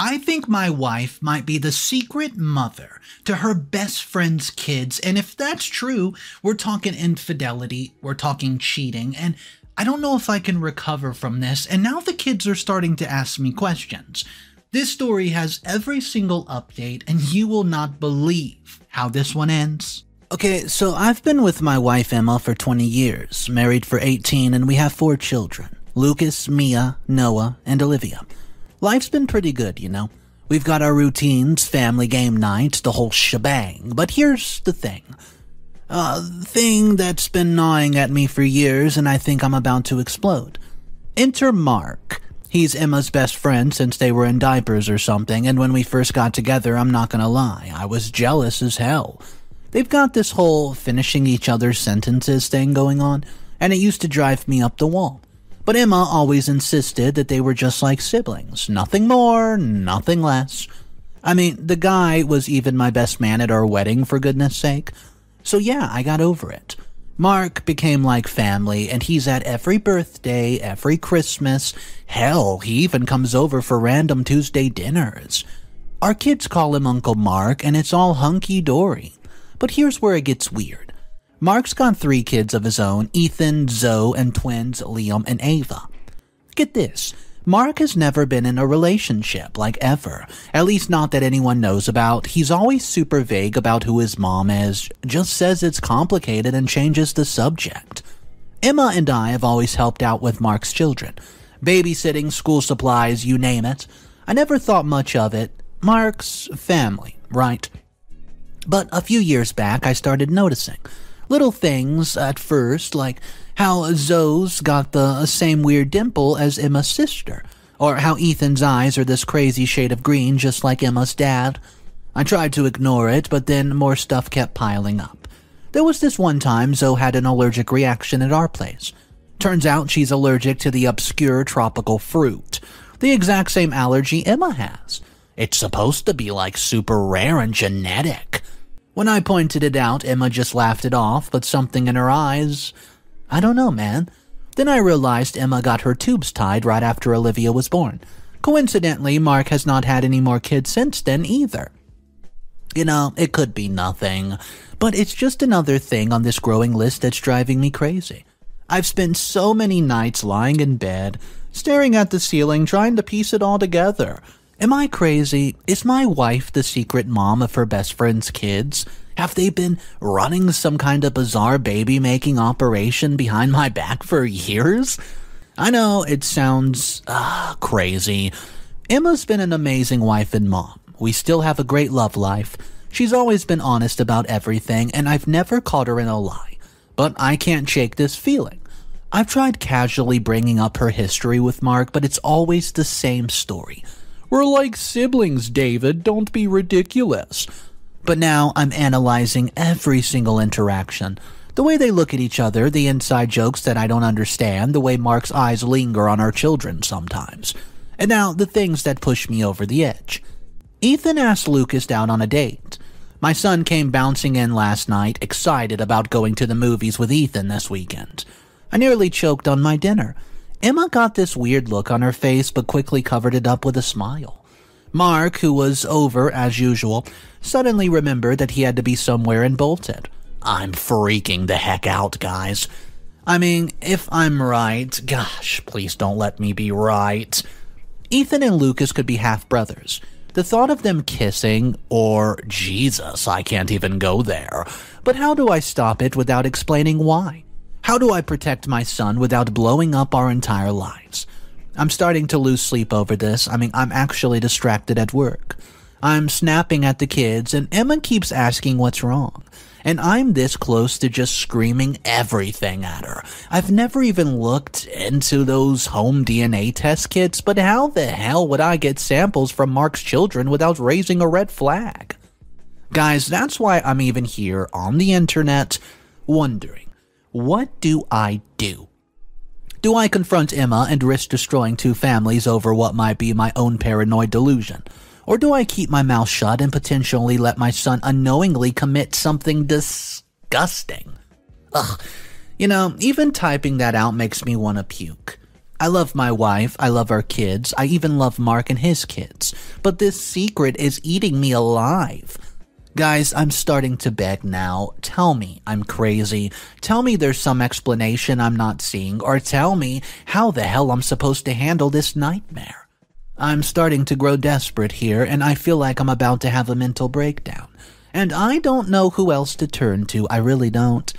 I think my wife might be the secret mother to her best friend's kids, and if that's true, we're talking infidelity, we're talking cheating, and I don't know if I can recover from this, and now the kids are starting to ask me questions. This story has every single update, and you will not believe how this one ends. Okay, so I've been with my wife Emma for 20 years, married for 18, and we have 4 children. Lucas, Mia, Noah, and Olivia. Life's been pretty good, you know. We've got our routines, family game nights, the whole shebang. But here's the thing. Thing that's been gnawing at me for years, and I think I'm about to explode. Enter Mark. He's Emma's best friend since they were in diapers or something, and when we first got together, I'm not gonna lie, I was jealous as hell. They've got this whole finishing each other's sentences thing going on, and it used to drive me up the wall. But Emma always insisted that they were just like siblings. Nothing more, nothing less. I mean, the guy was even my best man at our wedding, for goodness sake. So yeah, I got over it. Mark became like family, and he's at every birthday, every Christmas. Hell, he even comes over for random Tuesday dinners. Our kids call him Uncle Mark, and it's all hunky-dory. But here's where it gets weird. Mark's got 3 kids of his own, Ethan, Zoe, and twins Liam and Ava. Get this, Mark has never been in a relationship, like ever. At least not that anyone knows about. He's always super vague about who his mom is, just says it's complicated and changes the subject. Emma and I have always helped out with Mark's children. Babysitting, school supplies, you name it. I never thought much of it. Mark's family, right? But a few years back, I started noticing little things at first, like how Zoe's got the same weird dimple as Emma's sister, or how Ethan's eyes are this crazy shade of green just like Emma's dad. I tried to ignore it, but then more stuff kept piling up. There was this one time Zoe had an allergic reaction at our place. Turns out she's allergic to the obscure tropical fruit, the exact same allergy Emma has. It's supposed to be like super rare and genetic. When I pointed it out, Emma just laughed it off, but something in her eyes, I don't know, man. Then I realized Emma got her tubes tied right after Olivia was born. Coincidentally, Mark has not had any more kids since then either. You know, it could be nothing, but it's just another thing on this growing list that's driving me crazy. I've spent so many nights lying in bed, staring at the ceiling, trying to piece it all together. Am I crazy? Is my wife the secret mom of her best friend's kids? Have they been running some kind of bizarre baby-making operation behind my back for years? I know it sounds crazy. Emma's been an amazing wife and mom. We still have a great love life. She's always been honest about everything, and I've never caught her in a lie. But I can't shake this feeling. I've tried casually bringing up her history with Mark, but it's always the same story. We're like siblings, David. Don't be ridiculous. But now I'm analyzing every single interaction. The way they look at each other, the inside jokes that I don't understand, the way Mark's eyes linger on our children sometimes. And now the things that push me over the edge. Ethan asked Lucas out on a date. My son came bouncing in last night, excited about going to the movies with Ethan this weekend. I nearly choked on my dinner. Emma got this weird look on her face but quickly covered it up with a smile. Mark, who was over as usual, suddenly remembered that he had to be somewhere and bolted. I'm freaking the heck out, guys. I mean, if I'm right, gosh, please don't let me be right. Ethan and Lucas could be half-brothers. The thought of them kissing, or Jesus, I can't even go there. But how do I stop it without explaining why? How do I protect my son without blowing up our entire lives? I'm starting to lose sleep over this. I'm actually distracted at work. I'm snapping at the kids, and Emma keeps asking what's wrong. And I'm this close to just screaming everything at her. I've never even looked into those home DNA test kits, but how the hell would I get samples from Mark's children without raising a red flag? Guys, that's why I'm even here on the internet wondering, what do I do? Do I confront Emma and risk destroying 2 families over what might be my own paranoid delusion? Or do I keep my mouth shut and potentially let my son unknowingly commit something disgusting? Ugh, you know, even typing that out makes me want to puke. I love my wife, I love our kids, I even love Mark and his kids. but this secret is eating me alive. Guys, I'm starting to beg now. Tell me I'm crazy. Tell me there's some explanation I'm not seeing, or tell me how the hell I'm supposed to handle this nightmare. I'm starting to grow desperate here, and I feel like I'm about to have a mental breakdown. And I don't know who else to turn to, I really don't.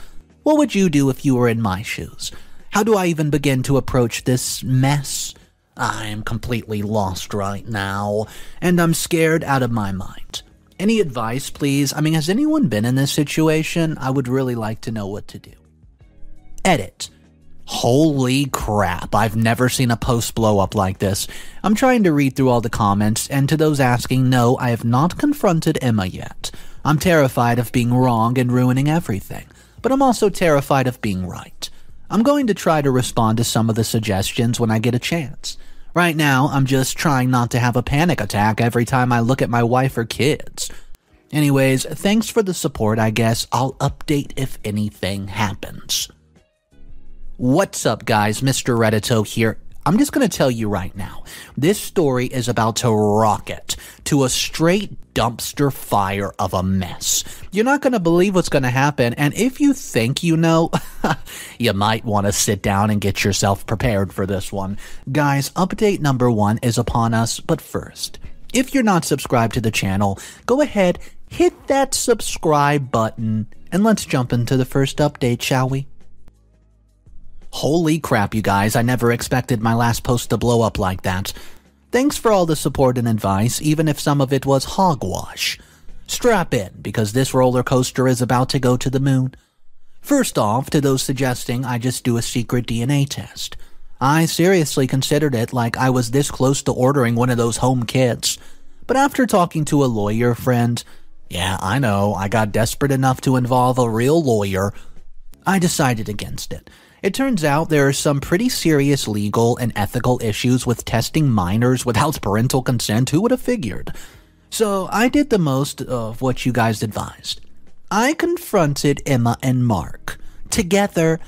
What would you do if you were in my shoes? How do I even begin to approach this mess? I am completely lost right now, and I'm scared out of my mind. Any advice, please? I mean, has anyone been in this situation? I would really like to know what to do. Edit. Holy crap, I've never seen a post blow up like this. I'm trying to read through all the comments, and to those asking, no, I have not confronted Emma yet. I'm terrified of being wrong and ruining everything, but I'm also terrified of being right. I'm going to try to respond to some of the suggestions when I get a chance. Right now, I'm just trying not to have a panic attack every time I look at my wife or kids. Anyways, thanks for the support, I guess. I'll update if anything happens. What's up, guys? Mr. Reddito here. I'm just going to tell you right now, this story is about to rocket to a straight dumpster fire of a mess. You're not going to believe what's going to happen, and if you think you know, you might want to sit down and get yourself prepared for this one. Guys, update number 1 is upon us, but first, if you're not subscribed to the channel, go ahead, hit that subscribe button, and let's jump into the first update, shall we? Holy crap, you guys, I never expected my last post to blow up like that. Thanks for all the support and advice, even if some of it was hogwash. Strap in, because this roller coaster is about to go to the moon. First off, to those suggesting I just do a secret DNA test. I seriously considered it like I was this close to ordering one of those home kits. But after talking to a lawyer friend, yeah, I know, I got desperate enough to involve a real lawyer, I decided against it. It turns out there are some pretty serious legal and ethical issues with testing minors without parental consent. Who would have figured? So I did the most of what you guys advised. I confronted Emma and Mark. Together.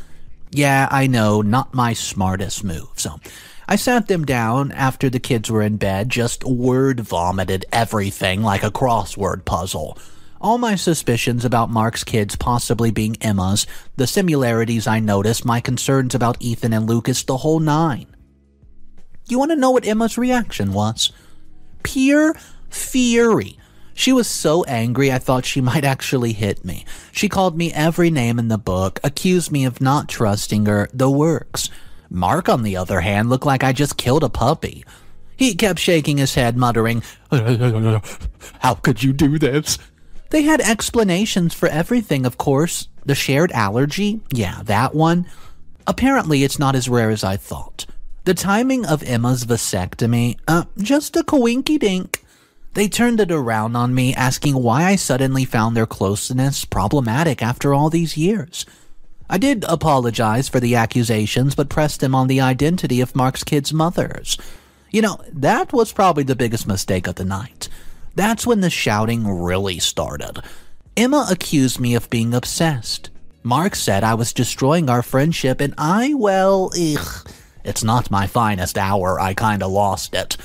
Yeah, I know, not my smartest move. So I sat them down after the kids were in bed, just word vomited everything like a crossword puzzle. All my suspicions about Mark's kids possibly being Emma's, the similarities I noticed, my concerns about Ethan and Lucas, the whole nine. You want to know what Emma's reaction was? Pure fury. She was so angry I thought she might actually hit me. She called me every name in the book, accused me of not trusting her, the works. Mark, on the other hand, looked like I just killed a puppy. He kept shaking his head, muttering, "How could you do this?" They had explanations for everything, of course. The shared allergy? Yeah, that one. Apparently, it's not as rare as I thought. The timing of Emma's vasectomy? Just a coinky-dink. They turned it around on me, asking why I suddenly found their closeness problematic after all these years. I did apologize for the accusations, but pressed them on the identity of Mark's kids' mothers. You know, that was probably the biggest mistake of the night. That's when the shouting really started. Emma accused me of being obsessed. Mark said I was destroying our friendship, and it's not my finest hour. I kinda lost it.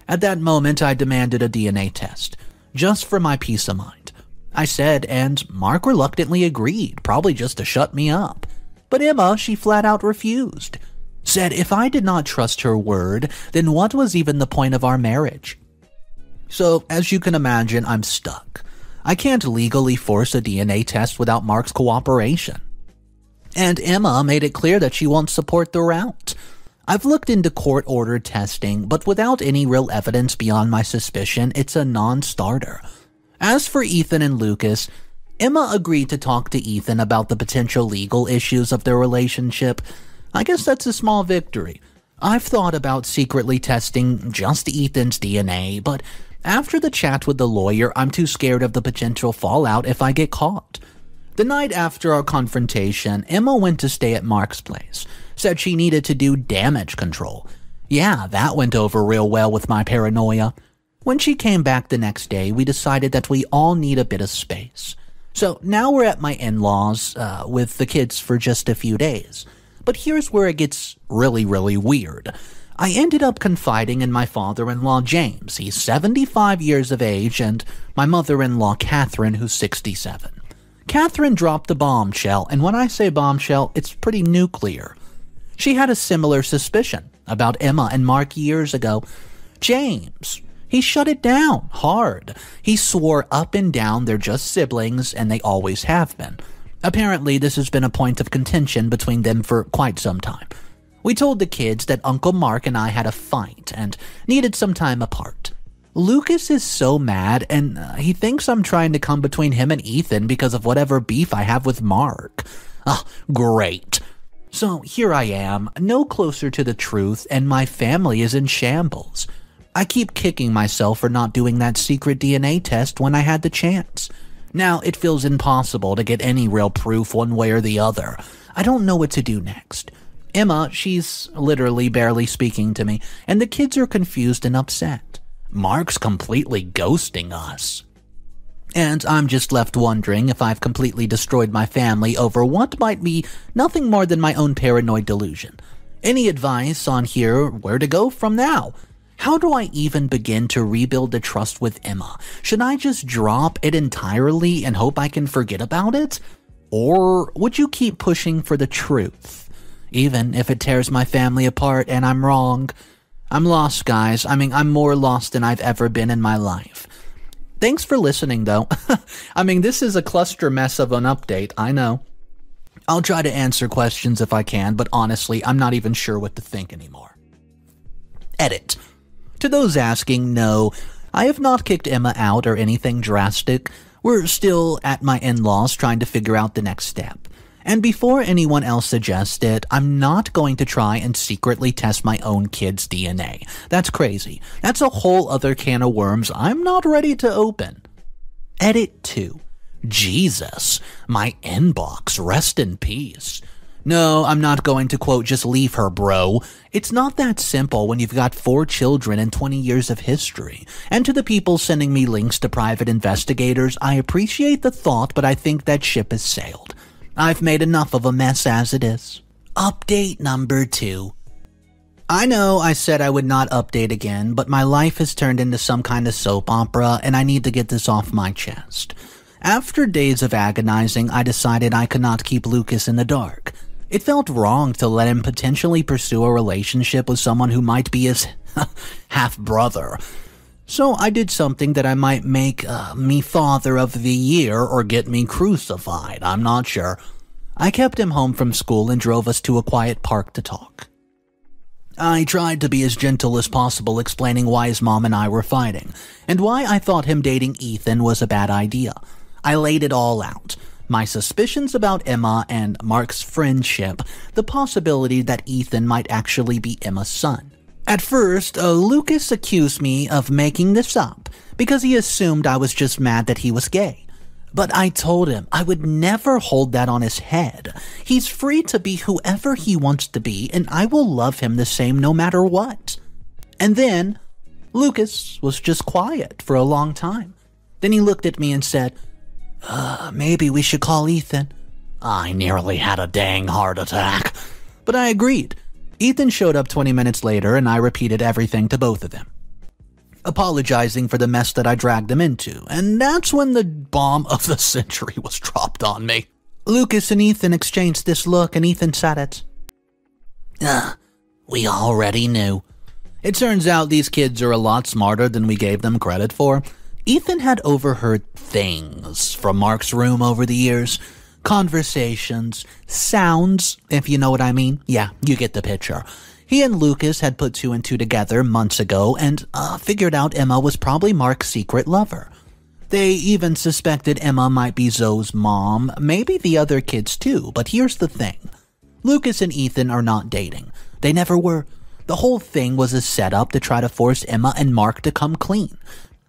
At that moment, I demanded a DNA test, just for my peace of mind. I said, and Mark reluctantly agreed, probably just to shut me up. But Emma, she flat out refused. Said if I did not trust her word, then what was even the point of our marriage? So, as you can imagine, I'm stuck. I can't legally force a DNA test without Mark's cooperation. And Emma made it clear that she won't support the route. I've looked into court-ordered testing, but without any real evidence beyond my suspicion, it's a non-starter. As for Ethan and Lucas, Emma agreed to talk to Ethan about the potential legal issues of their relationship. I guess that's a small victory. I've thought about secretly testing just Ethan's DNA, but after the chat with the lawyer, I'm too scared of the potential fallout if I get caught. The night after our confrontation, Emma went to stay at Mark's place. Said she needed to do damage control. Yeah, that went over real well with my paranoia. When she came back the next day, we decided that we all need a bit of space. So now we're at my in-laws with the kids for just a few days. But here's where it gets really, really weird. I ended up confiding in my father-in-law, James. He's 75 years of age, and my mother-in-law, Catherine, who's 67. Catherine dropped a bombshell, and when I say bombshell, it's pretty nuclear. She had a similar suspicion about Emma and Mark years ago. James, he shut it down hard. He swore up and down they're just siblings, and they always have been. Apparently, this has been a point of contention between them for quite some time. We told the kids that Uncle Mark and I had a fight and needed some time apart. Lucas is so mad, and he thinks I'm trying to come between him and Ethan because of whatever beef I have with Mark. Great. So here I am, no closer to the truth, and my family is in shambles. I keep kicking myself for not doing that secret DNA test when I had the chance. Now it feels impossible to get any real proof one way or the other. I don't know what to do next. Emma, she's literally barely speaking to me, and the kids are confused and upset. Mark's completely ghosting us. And I'm just left wondering if I've completely destroyed my family over what might be nothing more than my own paranoid delusion. Any advice on here where to go from now? How do I even begin to rebuild the trust with Emma? Should I just drop it entirely and hope I can forget about it? Or would you keep pushing for the truth? Even if it tears my family apart and I'm wrong. I'm lost, guys. I'm more lost than I've ever been in my life. Thanks for listening, though. This is a cluster mess of an update, I know. I'll try to answer questions if I can, but honestly, I'm not even sure what to think anymore. Edit. To those asking, no, I have not kicked Emma out or anything drastic. We're still at my in-laws trying to figure out the next step. And before anyone else suggests it, I'm not going to try and secretly test my own kid's DNA. That's crazy. That's a whole other can of worms I'm not ready to open. Edit 2. Jesus, my inbox, rest in peace. No, I'm not going to quote, just leave her, bro. It's not that simple when you've got 4 children and 20 years of history. And to the people sending me links to private investigators, I appreciate the thought, but I think that ship has sailed. I've made enough of a mess as it is. Update number 2. I know I said I would not update again, but my life has turned into some kind of soap opera, and I need to get this off my chest. After days of agonizing, I decided I could not keep Lucas in the dark. It felt wrong to let him potentially pursue a relationship with someone who might be his half-brother. So I did something that I might make me Father of the Year or get me crucified, I'm not sure. I kept him home from school and drove us to a quiet park to talk. I tried to be as gentle as possible, explaining why his mom and I were fighting, and why I thought him dating Ethan was a bad idea. I laid it all out. My suspicions about Emma and Mark's friendship, the possibility that Ethan might actually be Emma's son. At first, Lucas accused me of making this up because he assumed I was just mad that he was gay. But I told him I would never hold that on his head. He's free to be whoever he wants to be, and I will love him the same no matter what. And then, Lucas was just quiet for a long time. Then he looked at me and said, maybe we should call Ethan. I nearly had a dang heart attack. But I agreed. Ethan showed up 20 minutes later, and I repeated everything to both of them, apologizing for the mess that I dragged them into, and that's when the bomb of the century was dropped on me. Lucas and Ethan exchanged this look, and Ethan said it. We already knew. It turns out these kids are a lot smarter than we gave them credit for. Ethan had overheard things from Mark's room over the years. Conversations, sounds, if you know what I mean. Yeah, you get the picture. He and Lucas had put 2 and 2 together months ago and figured out Emma was probably Mark's secret lover. They even suspected Emma might be Zoe's mom, maybe the other kids too, but here's the thing. Lucas and Ethan are not dating. They never were. The whole thing was a setup to try to force Emma and Mark to come clean.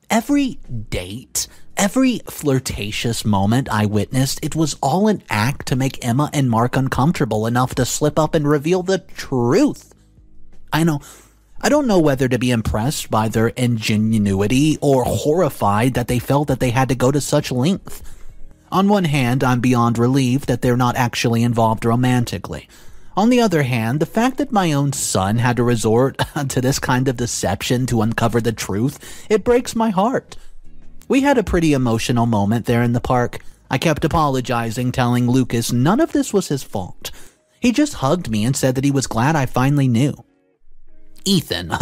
Every date, every flirtatious moment I witnessed, it was all an act to make Emma and Mark uncomfortable enough to slip up and reveal the truth. I don't know whether to be impressed by their ingenuity or horrified that they felt that they had to go to such length. On one hand, I'm beyond relieved that they're not actually involved romantically. On the other hand, the fact that my own son had to resort to this kind of deception to uncover the truth, it breaks my heart. We had a pretty emotional moment there in the park. I kept apologizing, telling Lucas none of this was his fault. He just hugged me and said that he was glad I finally knew. Ethan,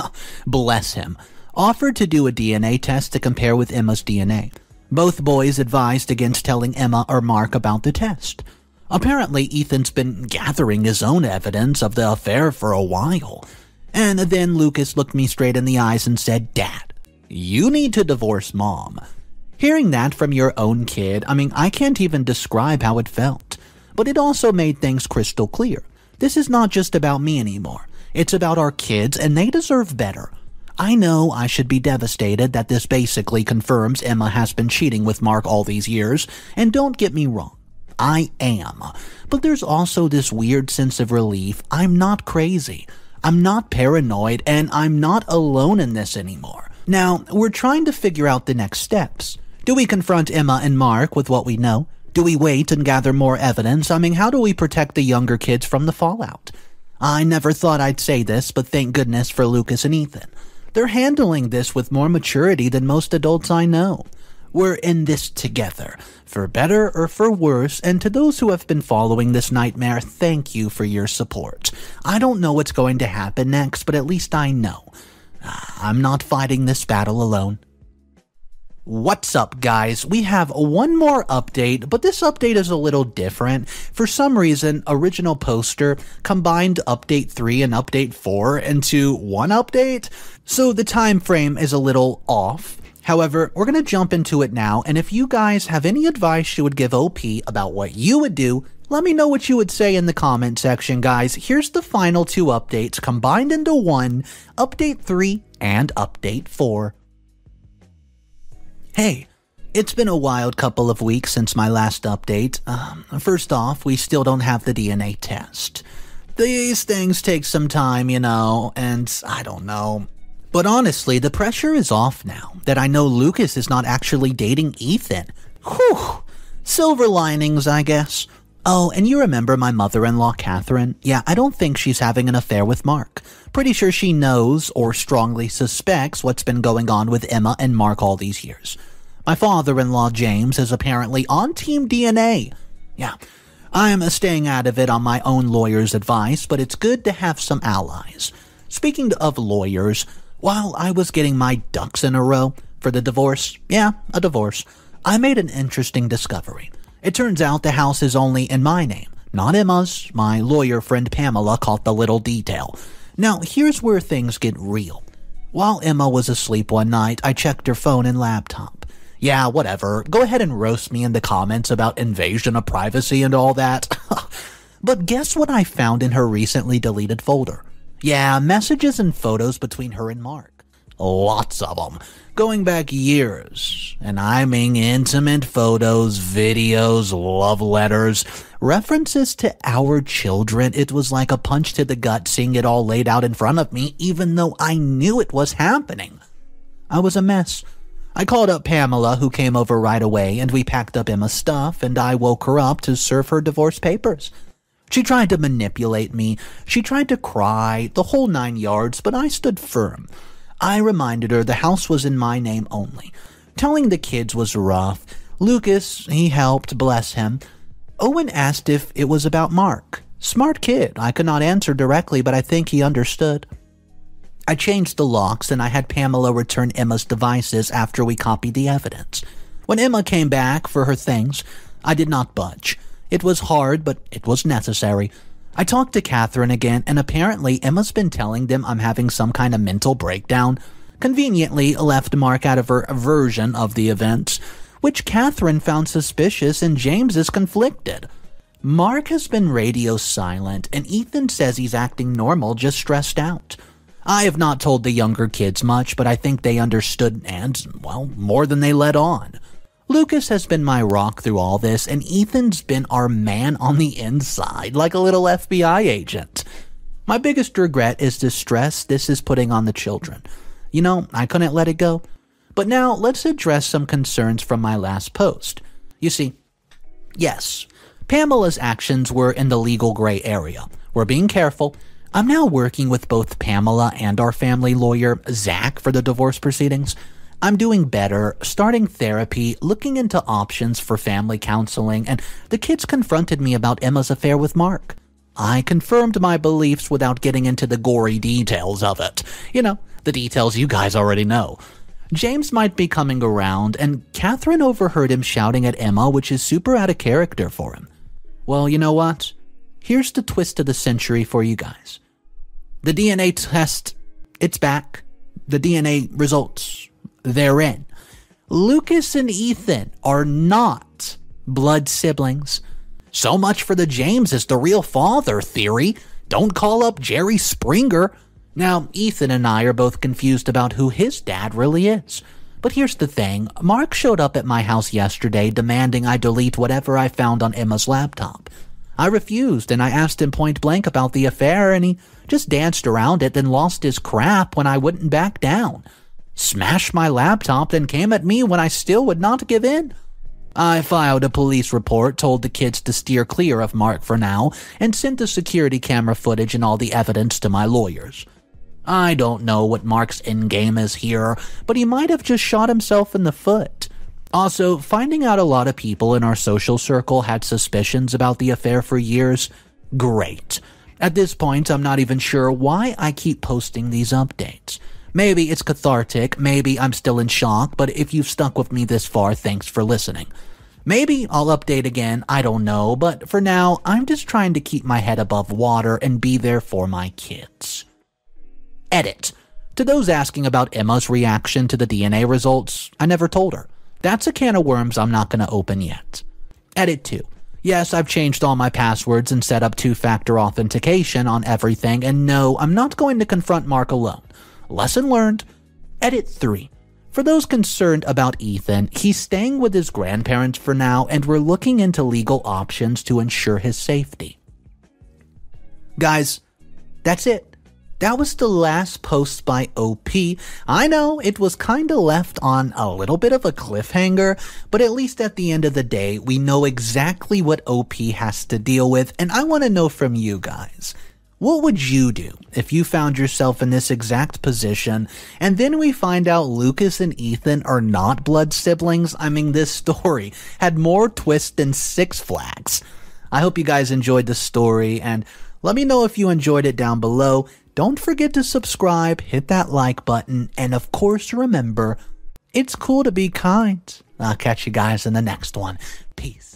bless him, offered to do a DNA test to compare with Emma's DNA. Both boys advised against telling Emma or Mark about the test. Apparently, Ethan's been gathering his own evidence of the affair for a while. And then Lucas looked me straight in the eyes and said, "Dad, you need to divorce Mom." Hearing that from your own kid, I can't even describe how it felt. But it also made things crystal clear. This is not just about me anymore. It's about our kids, and they deserve better. I know I should be devastated that this basically confirms Emma has been cheating with Mark all these years, and don't get me wrong, I am. But there's also this weird sense of relief. I'm not crazy. I'm not paranoid, and I'm not alone in this anymore. Now, we're trying to figure out the next steps. Do we confront Emma and Mark with what we know? Do we wait and gather more evidence? How do we protect the younger kids from the fallout? I never thought I'd say this, but thank goodness for Lucas and Ethan. They're handling this with more maturity than most adults I know. We're in this together, for better or for worse, and to those who have been following this nightmare, thank you for your support. I don't know what's going to happen next, but at least I know. I'm not fighting this battle alone. What's up, guys? We have one more update, but this update is a little different. For some reason, Original Poster combined Update 3 and Update 4 into one update, so the time frame is a little off. However, we're going to jump into it now, and if you guys have any advice you would give OP about what you would do, let me know what you would say in the comment section, guys. Here's the final two updates combined into one, Update 3 and Update 4. Hey, it's been a wild couple of weeks since my last update. First off, we still don't have the DNA test. These things take some time, and I don't know. But honestly, the pressure is off now that I know Lucas is not actually dating Ethan. Whew! Silver linings, I guess. Oh, and you remember my mother-in-law, Catherine? Yeah, I don't think she's having an affair with Mark. Pretty sure she knows or strongly suspects what's been going on with Emma and Mark all these years. My father-in-law, James, is apparently on Team DNA. Yeah, I'm staying out of it on my own lawyer's advice, but it's good to have some allies. Speaking of lawyers, while I was getting my ducks in a row for the divorce, a divorce, I made an interesting discovery. It turns out the house is only in my name, not Emma's. My lawyer friend Pamela caught the little detail. Now, here's where things get real. While Emma was asleep one night, I checked her phone and laptop. Yeah, whatever. Go ahead and roast me in the comments about invasion of privacy and all that. But guess what I found in her recently deleted folder? Yeah, messages and photos between her and Mark. Lots of them. Going back years. And I mean intimate photos, videos, love letters, references to our children. It was like a punch to the gut seeing it all laid out in front of me, even though I knew it was happening. I was a mess. I called up Pamela, who came over right away, and we packed up Emma's stuff, and I woke her up to serve her divorce papers. She tried to manipulate me. She tried to cry, the whole 9 yards, but I stood firm. I reminded her the house was in my name only. Telling the kids was rough. Lucas, he helped, bless him. Owen asked if it was about Mark. Smart kid. I could not answer directly, but I think he understood. I changed the locks, and I had Pamela return Emma's devices after we copied the evidence. When Emma came back for her things, I did not budge. It was hard, but it was necessary. I talked to Catherine again, and apparently Emma's been telling them I'm having some kind of mental breakdown. Conveniently left Mark out of her version of the events, which Catherine found suspicious, and James is conflicted. Mark has been radio silent, and Ethan says he's acting normal, just stressed out. I have not told the younger kids much, but I think they understood and, well, more than they let on. Lucas has been my rock through all this, and Ethan's been our man on the inside, like a little FBI agent. My biggest regret is the stress this is putting on the children. I couldn't let it go. But now, let's address some concerns from my last post. You see, yes, Pamela's actions were in the legal gray area. We're being careful. I'm now working with both Pamela and our family lawyer, Zach, for the divorce proceedings. I'm doing better, starting therapy, looking into options for family counseling, and the kids confronted me about Emma's affair with Mark. I confirmed my beliefs without getting into the gory details of it. You know, the details you guys already know. James might be coming around, and Catherine overheard him shouting at Emma, which is super out of character for him. Well, you know what? Here's the twist of the century for you guys. The DNA test, it's back. The DNA results, they're in. Lucas and Ethan are not blood siblings. So much for the James is the real father theory. Don't call up Jerry Springer. Now, Ethan and I are both confused about who his dad really is. But here's the thing. Mark showed up at my house yesterday demanding I delete whatever I found on Emma's laptop. I refused, and I asked him point blank about the affair, and he just danced around it, then lost his crap when I wouldn't back down. Smashed my laptop, then came at me when I still would not give in. I filed a police report, told the kids to steer clear of Mark for now, and sent the security camera footage and all the evidence to my lawyers. I don't know what Mark's endgame is here, but he might have just shot himself in the foot. Also, finding out a lot of people in our social circle had suspicions about the affair for years, great. At this point, I'm not even sure why I keep posting these updates. Maybe it's cathartic, maybe I'm still in shock, but if you've stuck with me this far, thanks for listening. Maybe I'll update again, I don't know, but for now, I'm just trying to keep my head above water and be there for my kids. Edit. To those asking about Emma's reaction to the DNA results, I never told her. That's a can of worms I'm not going to open yet. Edit 2. Yes, I've changed all my passwords and set up two-factor authentication on everything, and no, I'm not going to confront Mark alone. Lesson learned. Edit 3. For those concerned about Ethan, he's staying with his grandparents for now, and we're looking into legal options to ensure his safety. Guys, that's it. That was the last post by OP. I know it was kinda left on a little bit of a cliffhanger, but at least at the end of the day, we know exactly what OP has to deal with, and I want to know from you guys. What would you do if you found yourself in this exact position, and then we find out Lucas and Ethan are not blood siblings? I mean, this story had more twists than Six Flags. I hope you guys enjoyed the story, and let me know if you enjoyed it down below. Don't forget to subscribe, hit that like button, and of course remember, it's cool to be kind. I'll catch you guys in the next one. Peace.